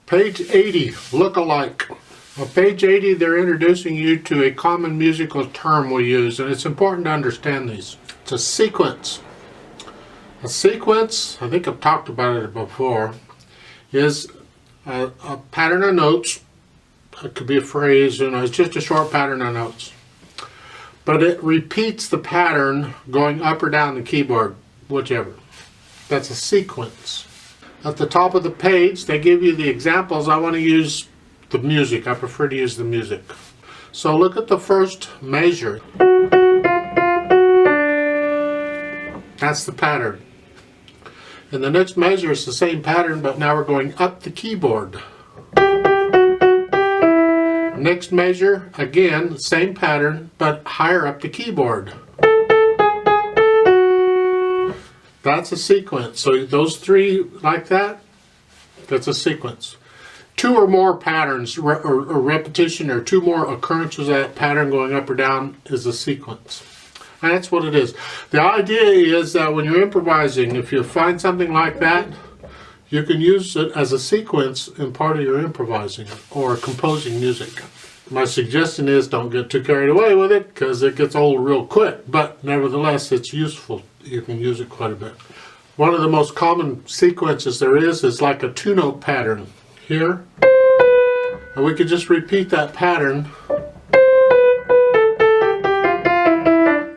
Page 80, look-alike. On page 80, they're introducing you to a common musical term we use, and it's important to understand these. It's a sequence. A sequence, I think I've talked about it before, is a pattern of notes. It could be a phrase, it's just a short pattern of notes. But it repeats the pattern going up or down the keyboard, whichever. That's a sequence. At the top of the page, they give you the examples. I want to use the music. I prefer to use the music. So look at the first measure. That's the pattern. And the next measure is the same pattern, but now we're going up the keyboard. Next measure, again, same pattern, but higher up the keyboard. That's a sequence. So those three like that, that's a sequence. Two or more patterns or repetition or two more occurrences of that pattern going up or down is a sequence. And that's what it is. The idea is that when you're improvising, if you find something like that, you can use it as a sequence in part of your improvising or composing music. My suggestion is don't get too carried away with it because it gets old real quick, but nevertheless it's useful. You can use it quite a bit. One of the most common sequences there is like a two-note pattern here, and we could just repeat that pattern.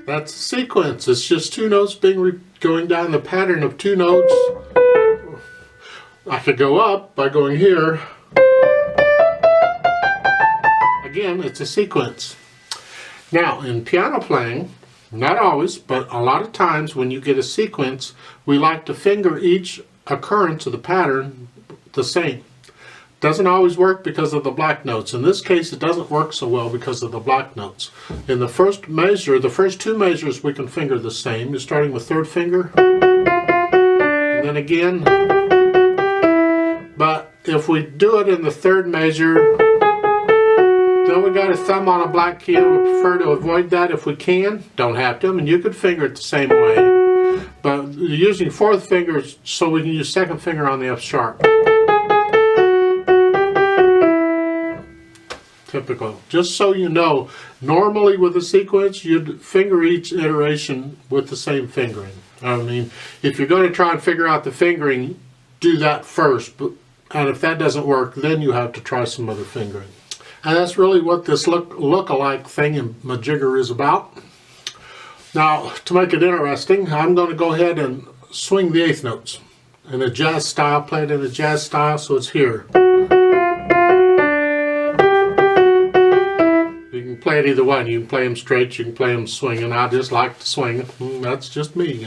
That's a sequence. It's just two notes going down the pattern of two notes. I could go up by going here. Again, it's a sequence. Now, in piano playing, not always, but a lot of times when you get a sequence, we like to finger each occurrence of the pattern the same. Doesn't always work because of the black notes. In this case, it doesn't work so well because of the black notes. In the first measure, the first two measures we can finger the same. You're starting with third finger, and then again. But if we do it in the third measure, then we got a thumb on a black key, and we prefer to avoid that if we can. Don't have to, and you could finger it the same way. But using fourth finger so we can use second finger on the F sharp. Typical. Just so you know, normally with a sequence, you'd finger each iteration with the same fingering. I mean, if you're going to try and figure out the fingering, do that first. And if that doesn't work, then you have to try some other fingering. And that's really what this look-alike thing in Majigger is about. Now, to make it interesting, I'm going to go ahead and swing the eighth notes in a jazz style, play it in a jazz style, so it's here. You can play it either way. You can play them straight, you can play them swinging. I just like to swing. That's just me,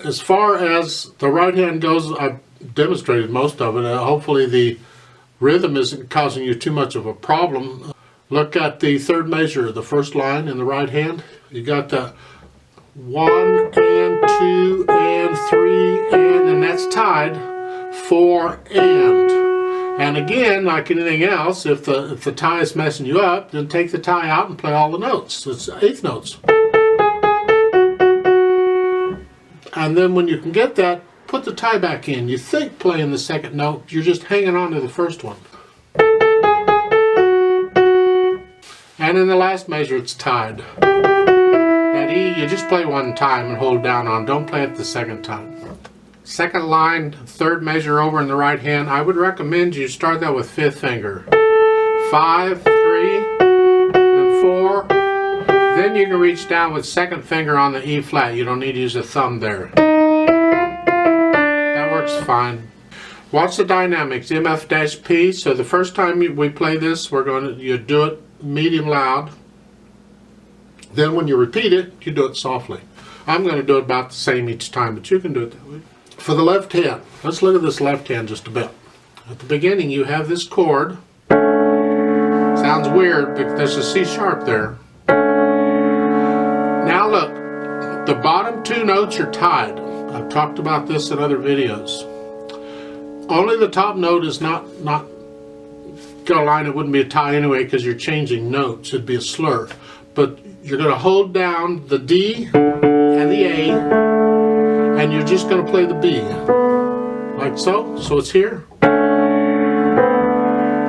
As far as the right hand goes, I've demonstrated most of it. Hopefully the rhythm isn't causing you too much of a problem. Look at the third measure, the first line in the right hand. You got the 1 and 2 and 3 and that's tied. 4 and. And again, like anything else, if the tie is messing you up, then take the tie out and play all the notes. It's eighth notes. And then when you can get that, put the tie back in. You think playing the second note, you're just hanging on to the first one. And in the last measure, it's tied. That E, you just play one time and hold down on. Don't play it the second time. Second line, third measure over in the right hand, I would recommend you start that with fifth finger. 5, 3, and 4. Then you can reach down with second finger on the E flat. You don't need to use a thumb there. That works fine. Watch the dynamics, MF-P. So the first time we play this, you do it medium loud. Then when you repeat it, you do it softly. I'm going to do it about the same each time, but you can do it that way. For the left hand, let's look at this left hand just a bit. At the beginning, you have this chord. Sounds weird, but there's a C sharp there. Now look, the bottom two notes are tied. I've talked about this in other videos. Only the top note is not got a line. It wouldn't be a tie anyway because you're changing notes. It'd be a slur. But you're going to hold down the D and the A. And you're just going to play the B, like so. So it's here.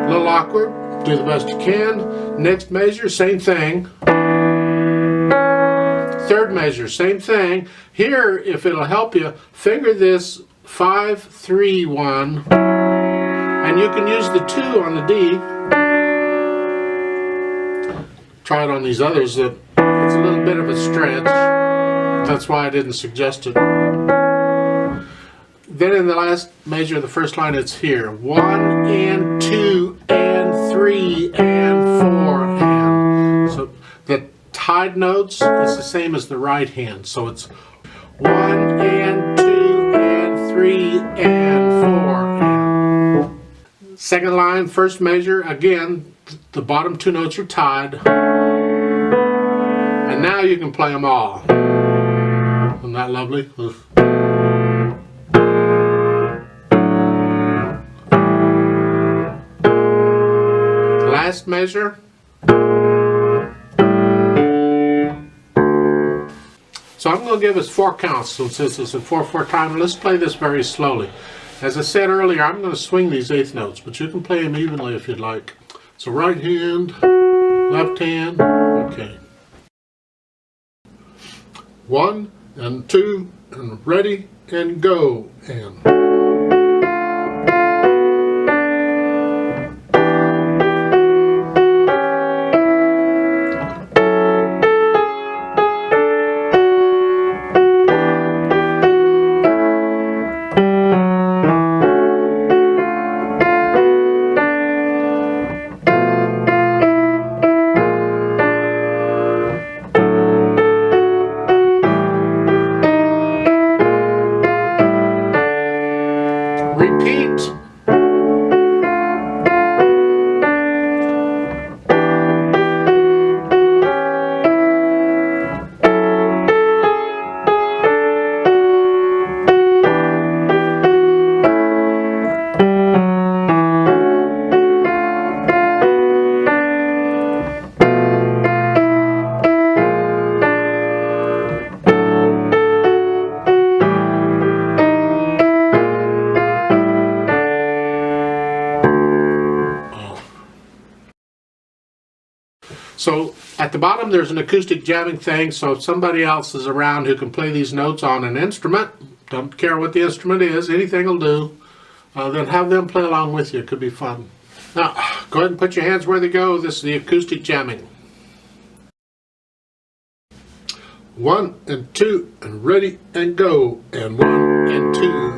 A little awkward. Do the best you can. Next measure, same thing. Third measure, same thing. Here, if it'll help you, finger this 5, 3, 1, and you can use the 2 on the D. Try it on these others. It's a little bit of a stretch. That's why I didn't suggest it. Then in the last measure, the first line, it's here. 1 and 2 and 3 and 4 and. So the tied notes is the same as the right hand. So it's 1 and 2 and 3 and 4 and. Second line, first measure, again, the bottom 2 notes are tied. And now you can play them all. Isn't that lovely? Last measure. So I'm going to give us 4 counts. So since it's a 4/4 time, let's play this very slowly. As I said earlier, I'm going to swing these eighth notes, but you can play them evenly if you'd like. So right hand, left hand, okay. 1 and 2 and ready and go and. Repeat. So at the bottom there's an acoustic jamming thing, so if somebody else is around who can play these notes on an instrument, don't care what the instrument is, anything will do, then have them play along with you. It could be fun. Now, go ahead and put your hands where they go. This is the acoustic jamming. 1 and 2 and ready and go, and 1 and 2.